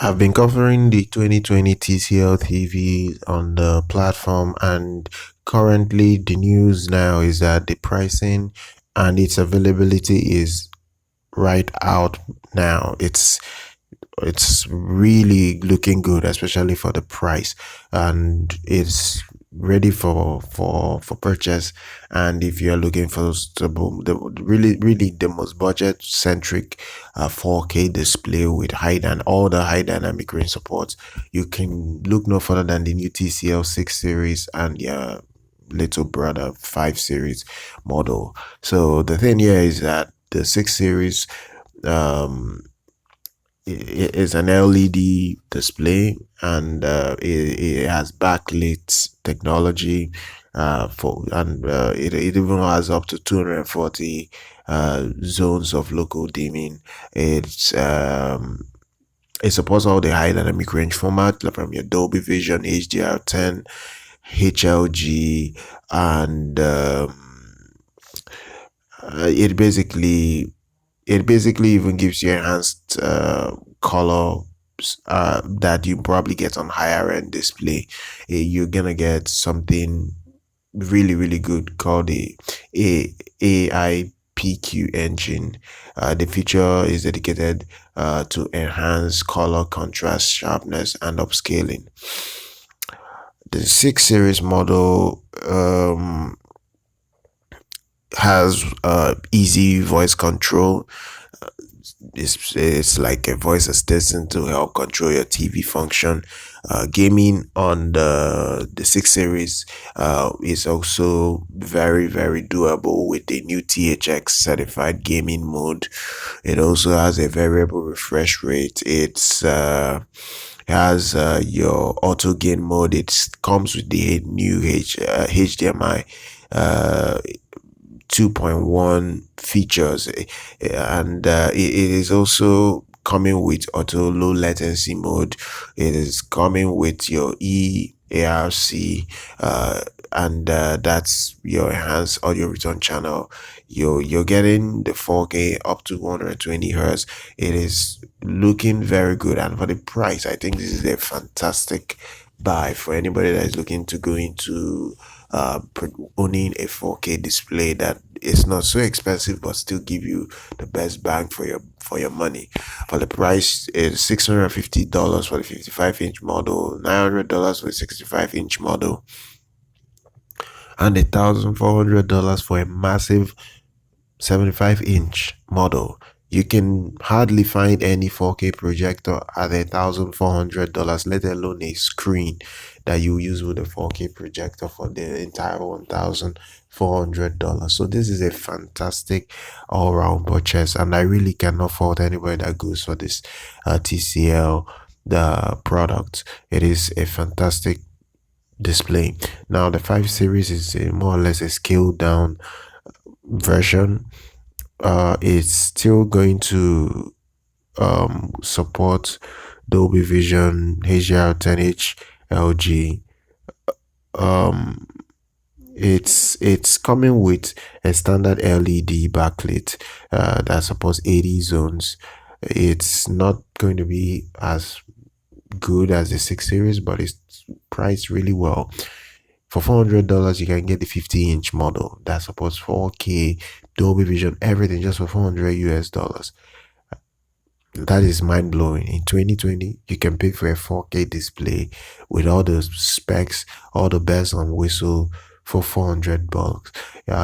I've been covering the 2020 TCL TV on the platform, and currently the news now is that the pricing and its availability is right out now. It's really looking good, especially for the price, and it's ready for purchase. And if you're looking for the really the most budget centric 4K display with all the high dynamic range support, you can look no further than the new TCL 6 series and your little brother 5 series model. So the thing here is that the 6 series um it is an LED display, and it has backlit technology it even has up to 240 zones of local dimming. It supports all the high dynamic range format, like from your Dolby Vision, HDR10, HLG, and it basically even gives you enhanced color that you probably get on higher end display. You're gonna get something really good called the AIPQ engine. The feature is dedicated to enhance color contrast, sharpness, and upscaling. The 6 series model has easy voice control. It's like a voice assistant to help control your TV function. Gaming on the 6 series is also very doable with the new THX Certified Gaming Mode. It also has a variable refresh rate. It has your auto gain mode. It comes with the new HDMI 2.1 features, and it is also coming with auto low latency mode. It is coming with your eARC, and that's your enhanced audio return channel. You're getting the 4K up to 120 hertz. It is looking very good, and for the price, I think this is a fantastic buy for anybody that is looking to go into owning a 4K display that is not so expensive but still give you the best bang for your money. For the price, is $650 for the 55-inch model, $900 for the 65-inch model, and $1,400 for a massive 75-inch model. You can hardly find any 4K projector at $1,400, let alone a screen that you use with a 4K projector for the entire $1,400. So this is a fantastic all-round purchase, and I really cannot fault anybody that goes for this TCL the product. It is a fantastic display. Now the 5 series is more or less a scaled down version. It's still going to support Dolby Vision, HDR10, HLG. It's coming with a standard LED backlit that supports 80 zones. It's not going to be as good as the 6 series, but it's priced really well. For $400, you can get the 50-inch model that supports 4K, Dolby Vision, everything, just for $400 US. That is mind-blowing. In 2020, you can pay for a 4K display with all the specs, all the bells and whistle for $400.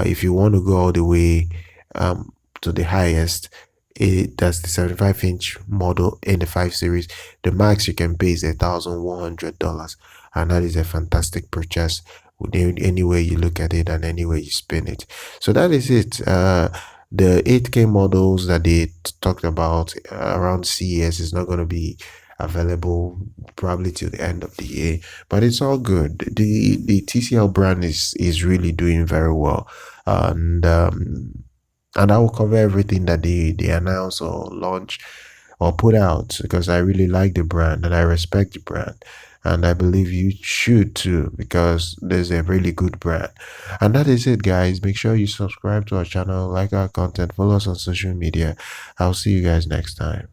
If you want to go all the way to the highest, that's the 75-inch model in the 5 series. The max you can pay is $1,100, and that is a fantastic purchase any way you look at it and any way you spin it. So that is it. The 8K models that they talked about around CES is not going to be available probably till the end of the year, but it's all good. The TCL brand is really doing very well, and I will cover everything that they announce or launch or put out, because I really like the brand and I respect the brand, and I believe you should too, because there's a really good brand. And that is it, guys. Make sure you subscribe to our channel, like our content, follow us on social media. I'll see you guys next time.